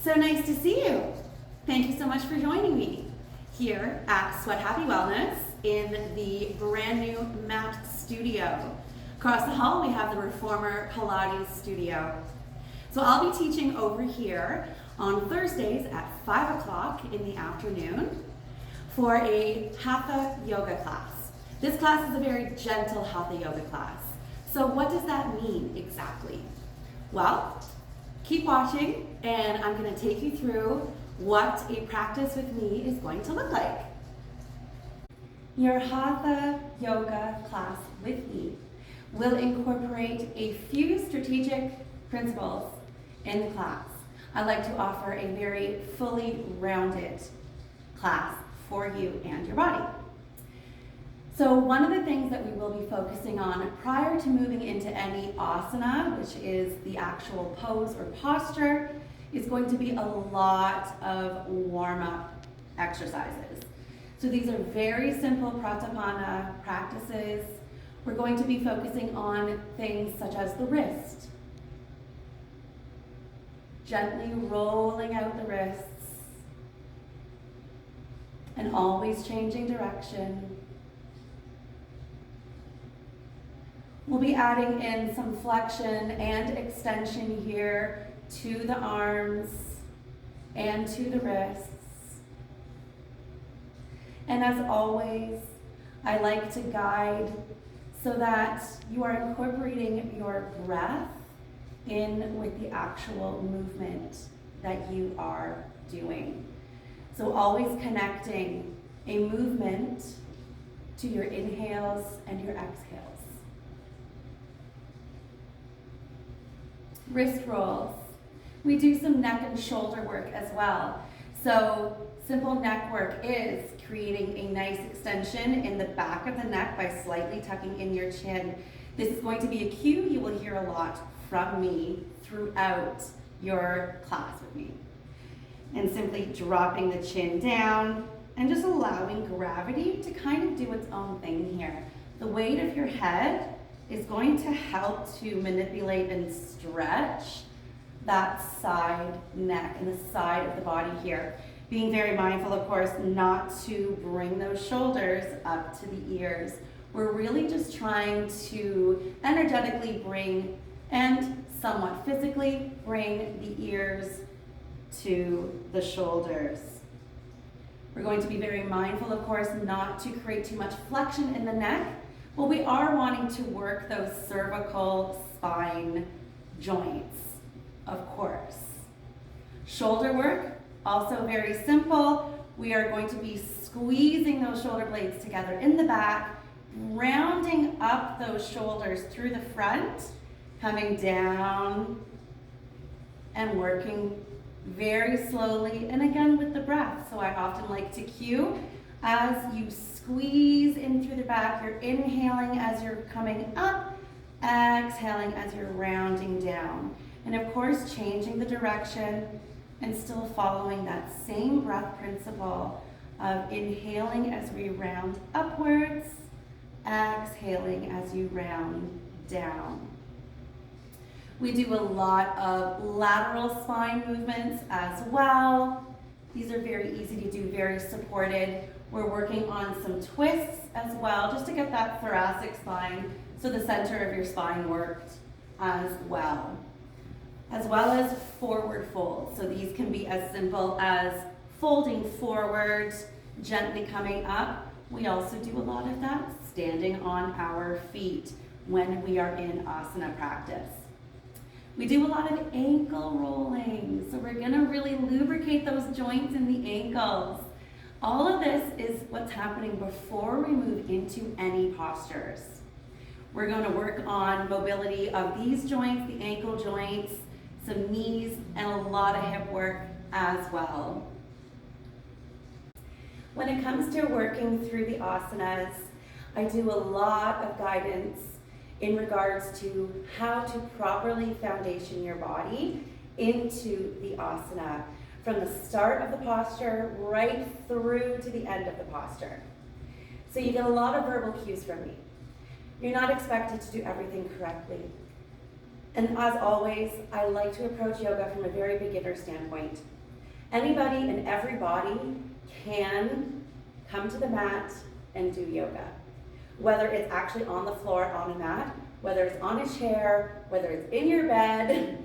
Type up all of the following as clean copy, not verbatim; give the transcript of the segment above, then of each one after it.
So nice to see you. Thank you so much for joining me here at Sweat Happy Wellness in the brand new mat studio. Across the hall we have the Reformer Pilates studio. So I'll be teaching over here on Thursdays at 5 o'clock in the afternoon for a Hatha Yoga class. This class is a very gentle Hatha Yoga class. So what does that mean exactly? Well, keep watching and I'm going to take you through what a practice with me is going to look like. Your Hatha Yoga class with me will incorporate a few strategic principles in the class. I like to offer a very fully rounded class for you and your body. So one of the things that we will be focusing on prior to moving into any asana, which is the actual pose or posture, is going to be a lot of warm-up exercises. So these are very simple Pratapana practices. We're going to be focusing on things such as the wrist, gently rolling out the wrists, and always changing direction. We'll be adding in some flexion and extension here to the arms and to the wrists. And as always, I like to guide so that you are incorporating your breath in with the actual movement that you are doing. So always connecting a movement to your inhales and your exhales. Wrist rolls. We do some neck and shoulder work as well. So simple neck work is creating a nice extension in the back of the neck by slightly tucking in your chin. This is going to be a cue you will hear a lot from me throughout your class with me. And simply dropping the chin down and just allowing gravity to kind of do its own thing here. The weight of your head is going to help to manipulate and stretch that side neck and the side of the body here. Being very mindful, of course, not to bring those shoulders up to the ears. We're really just trying to energetically bring and somewhat physically bring the ears to the shoulders. We're going to be very mindful, of course, not to create too much flexion in the neck, but we are wanting to work those cervical spine joints, of course. Shoulder work, also very simple. We are going to be squeezing those shoulder blades together in the back, rounding up those shoulders through the front, coming down and working very slowly, and again with the breath. So I often like to cue as you squeeze in through the back, you're inhaling as you're coming up, exhaling as you're rounding down. And of course, changing the direction and still following that same breath principle of inhaling as we round upwards, exhaling as you round down. We do a lot of lateral spine movements as well. These are very easy to do, very supported. We're working on some twists as well, just to get that thoracic spine, so the center of your spine worked as well as forward folds. So these can be as simple as folding forward, gently coming up. We also do a lot of that standing on our feet when we are in asana practice. We do a lot of ankle rolling, so we're gonna really lubricate those joints in the ankles. All of this is what's happening before we move into any postures. We're gonna work on mobility of these joints, the ankle joints, some knees, and a lot of hip work as well. When it comes to working through the asanas, I do a lot of guidance in regards to how to properly foundation your body into the asana, from the start of the posture right through to the end of the posture. So you get a lot of verbal cues from me. You're not expected to do everything correctly. And as always, I like to approach yoga from a very beginner standpoint. Anybody and everybody can come to the mat and do yoga. Whether it's actually on the floor on a mat, whether it's on a chair, whether it's in your bed,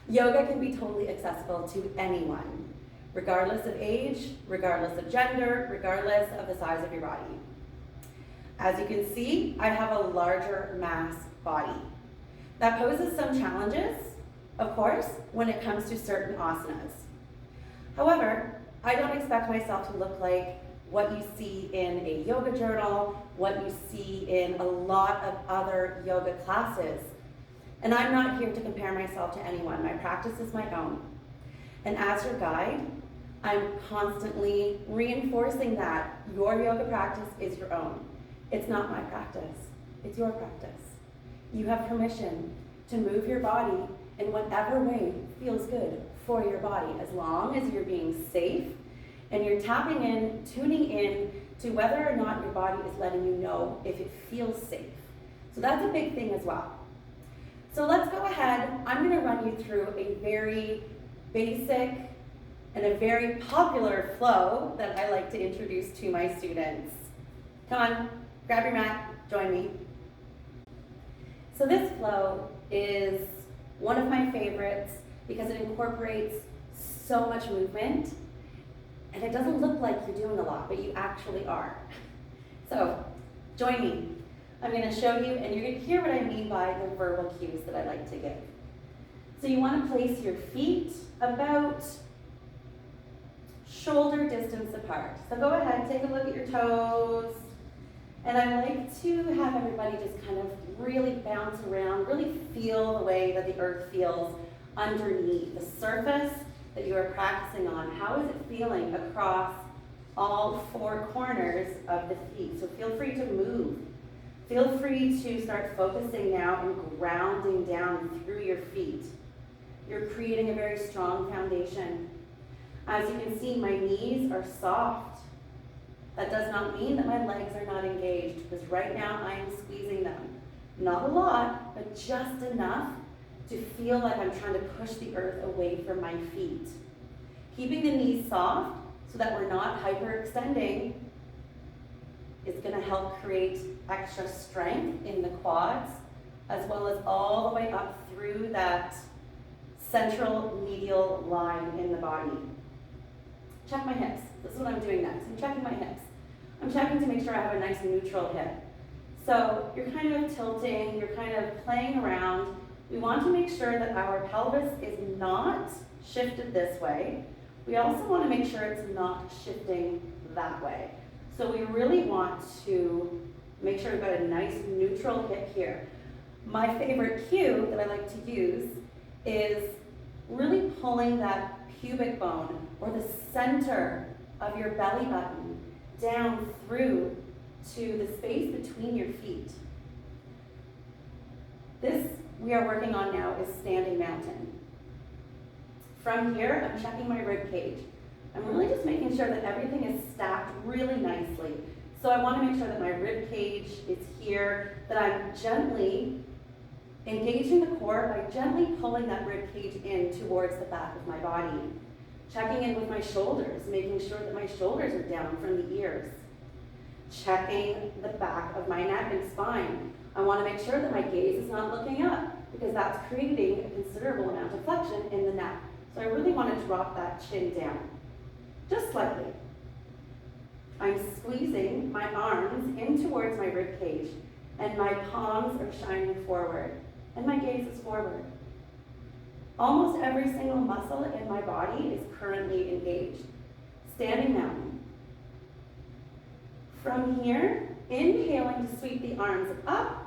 yoga can be totally accessible to anyone, regardless of age, regardless of gender, regardless of the size of your body. As you can see, I have a larger mass body. That poses some challenges, of course, when it comes to certain asanas. However, I don't expect myself to look like what you see in a yoga journal, what you see in a lot of other yoga classes. And I'm not here to compare myself to anyone. My practice is my own. And as your guide, I'm constantly reinforcing that your yoga practice is your own. It's not my practice, it's your practice. You have permission to move your body in whatever way feels good for your body, as long as you're being safe and you're tapping in, tuning in to whether or not your body is letting you know if it feels safe. So that's a big thing as well. So let's go ahead. I'm going to run you through a very basic and a very popular flow that I like to introduce to my students. Come on, grab your mat, join me. So this flow is one of my favorites because it incorporates so much movement, and it doesn't look like you're doing a lot, but you actually are. So join me. I'm going to show you, and you're going to hear what I mean by the verbal cues that I like to give. So you want to place your feet about shoulder distance apart. So go ahead, take a look at your toes. And I like to have everybody just kind of really bounce around, really feel the way that the earth feels underneath the surface that you are practicing on. How is it feeling across all four corners of the feet? So feel free to move. Feel free to start focusing now and grounding down through your feet. You're creating a very strong foundation. As you can see, my knees are soft. That does not mean that my legs are not engaged, because right now I am squeezing them. Not a lot, but just enough to feel like I'm trying to push the earth away from my feet. Keeping the knees soft so that we're not hyperextending is going to help create extra strength in the quads, as well as all the way up through that central medial line in the body. Check my hips. This is what I'm doing next. I'm checking my hips. I'm checking to make sure I have a nice neutral hip. So you're kind of tilting, you're kind of playing around. We want to make sure that our pelvis is not shifted this way. We also want to make sure it's not shifting that way. So we really want to make sure we've got a nice neutral hip here. My favorite cue that I like to use is really pulling that pubic bone or the center of your belly button down through to the space between your feet. This we are working on now is standing mountain. From here, I'm checking my rib cage. I'm really just making sure that everything is stacked really nicely. So I want to make sure that my rib cage is here, that I'm gently engaging the core by gently pulling that rib cage in towards the back of my body. Checking in with my shoulders, making sure that my shoulders are down from the ears. Checking the back of my neck and spine. I want to make sure that my gaze is not looking up, because that's creating a considerable amount of flexion in the neck. So I really want to drop that chin down, just slightly. I'm squeezing my arms in towards my rib cage, and my palms are shining forward, and my gaze is forward. Almost every single muscle in my body is currently engaged. Standing mountain. From here, inhaling to sweep the arms up.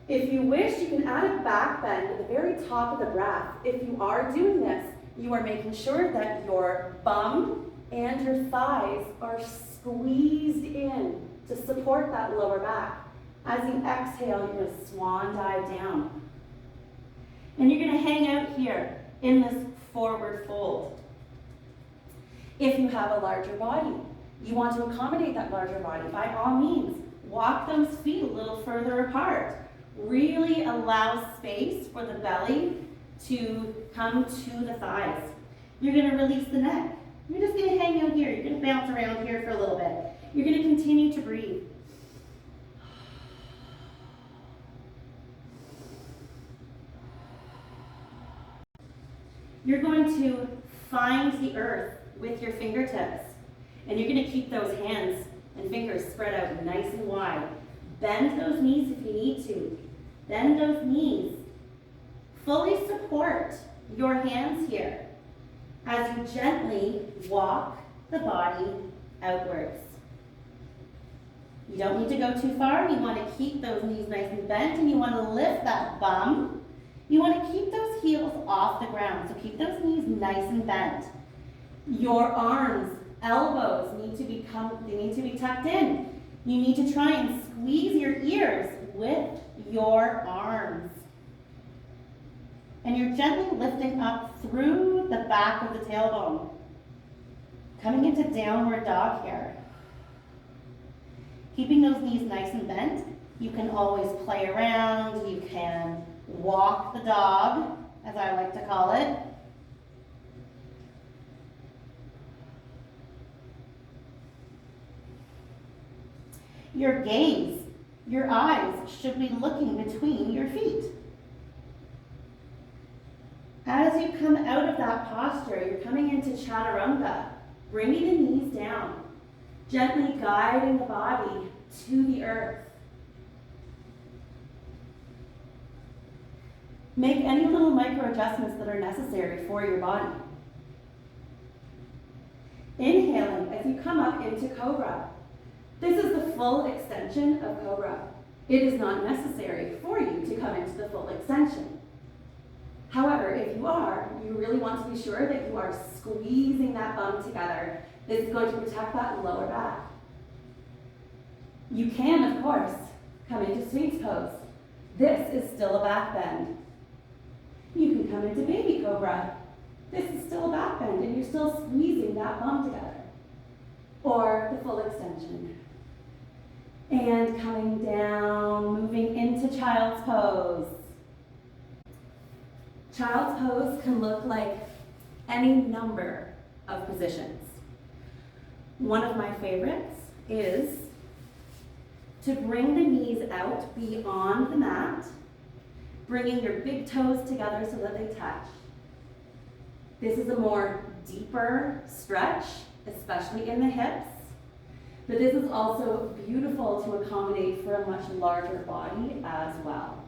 If you wish, you can add a back bend at the very top of the breath. If you are doing this, you are making sure that your bum and your thighs are squeezed in to support that lower back. As you exhale, you're going to swan dive down. And you're going to hang out here in this forward fold. If you have a larger body, you want to accommodate that larger body, by all means, walk those feet a little further apart. really allows space for the belly to come to the thighs. You're gonna release the neck. You're just gonna hang out here. You're gonna bounce around here for a little bit. You're gonna continue to breathe. You're going to find the earth with your fingertips, and you're gonna keep those hands and fingers spread out nice and wide. Bend those knees if you need to. Bend those knees. Fully support your hands here as you gently walk the body outwards. You don't need to go too far. You want to keep those knees nice and bent, and you want to lift that bum. You want to keep those heels off the ground, so keep those knees nice and bent. Your arms, elbows need to be tucked in. You need to try and squeeze your ears with your arms. And you're gently lifting up through the back of the tailbone. Coming into downward dog here. Keeping those knees nice and bent. You can always play around. You can walk the dog, as I like to call it. Your gaze, your eyes should be looking between your feet. As you come out of that posture, you're coming into chaturanga, bringing the knees down, gently guiding the body to the earth. Make any little micro adjustments that are necessary for your body. Inhaling as you come up into cobra. This is the full extension of cobra. It is not necessary for you to come into the full extension. However, if you are, you really want to be sure that you are squeezing that bum together. This is going to protect that lower back. You can, of course, come into Sphinx pose. This is still a back bend. You can come into baby cobra. This is still a back bend, and you're still squeezing that bum together. Or the full extension. And coming down, moving into child's pose. Child's pose can look like any number of positions. One of my favorites is to bring the knees out beyond the mat, bringing your big toes together so that they touch. This is a more deeper stretch, especially in the hips, but this is also beautiful to accommodate for a much larger body as well.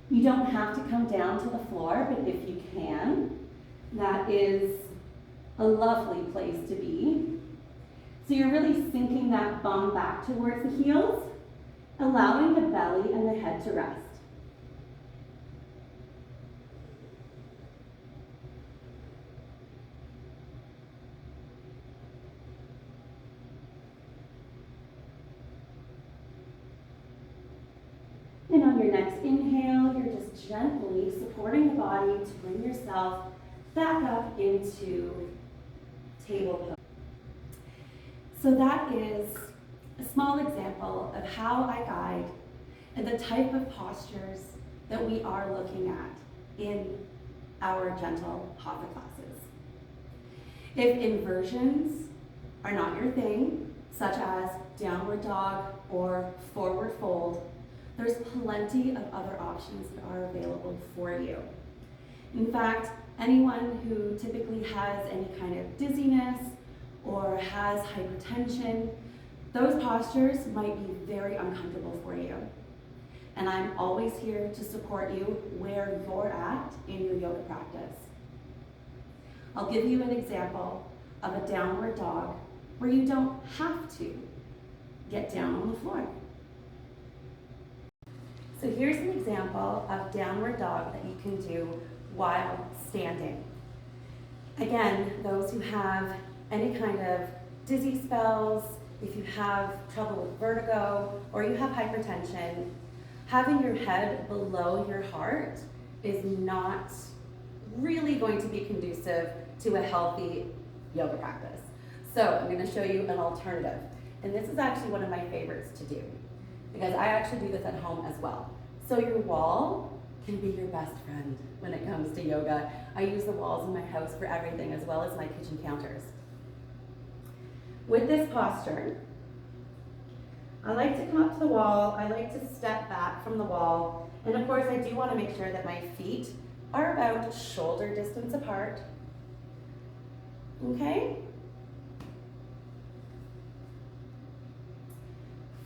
You don't have to come down to the floor, but if you can, that is a lovely place to be. So you're really sinking that bum back towards the heels, allowing the belly and the head to rest. And on your next inhale, you're just gently supporting the body to bring yourself back up into table pose. So that is a small example of how I guide and the type of postures that we are looking at in our Gentle Hatha classes. If inversions are not your thing, such as downward dog or forward fold, there's plenty of other options that are available for you. In fact, anyone who typically has any kind of dizziness or has hypertension, those postures might be very uncomfortable for you. And I'm always here to support you where you're at in your yoga practice. I'll give you an example of a downward dog where you don't have to get down on the floor. So here's an example of downward dog that you can do while standing. Again, those who have any kind of dizzy spells, if you have trouble with vertigo, or you have hypertension, having your head below your heart is not really going to be conducive to a healthy yoga practice. So I'm going to show you an alternative. And this is actually one of my favorites to do, because I actually do this at home as well. So your wall can be your best friend when it comes to yoga. I use the walls in my house for everything, as well as my kitchen counters. With this posture, I like to come up to the wall, I like to step back from the wall, and of course I do want to make sure that my feet are about shoulder distance apart. Okay?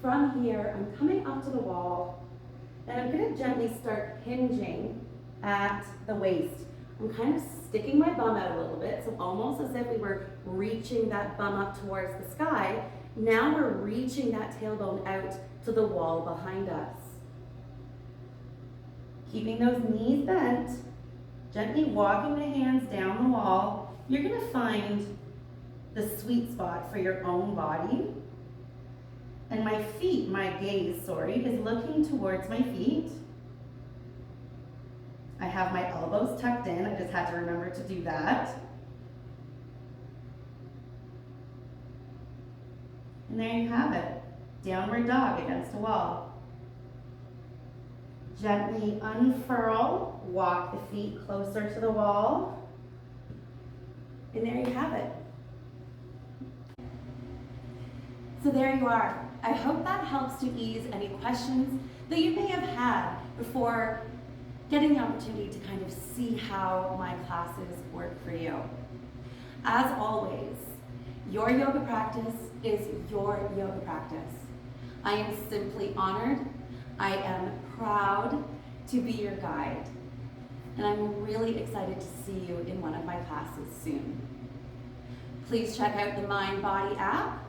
From here, I'm coming up to the wall, and I'm going to gently start hinging at the waist. I'm kind of sticking my bum out a little bit, so almost as if we were reaching that bum up towards the sky. Now we're reaching that tailbone out to the wall behind us. Keeping those knees bent, gently walking the hands down the wall. You're going to find the sweet spot for your own body. And my gaze, is looking towards my feet. I have my elbows tucked in. I just had to remember to do that. And there you have it. Downward dog against a wall. Gently unfurl, walk the feet closer to the wall. And there you have it. So there you are. I hope that helps to ease any questions that you may have had before getting the opportunity to kind of see how my classes work for you. As always, your yoga practice is your yoga practice. I am simply honored. I am proud to be your guide. And I'm really excited to see you in one of my classes soon. Please check out the Mind Body app.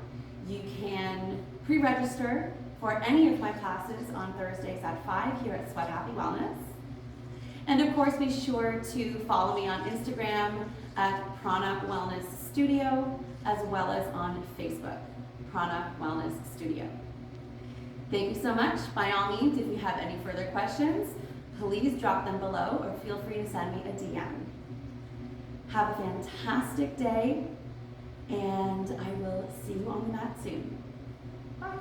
You can pre-register for any of my classes on Thursdays at 5 here at Sweat Happy Wellness. And of course, be sure to follow me on Instagram at Prana Wellness Studio, as well as on Facebook, Prana Wellness Studio. Thank you so much. By all means, if you have any further questions, please drop them below or feel free to send me a DM. Have a fantastic day, and I will see you on the mat soon. Bye.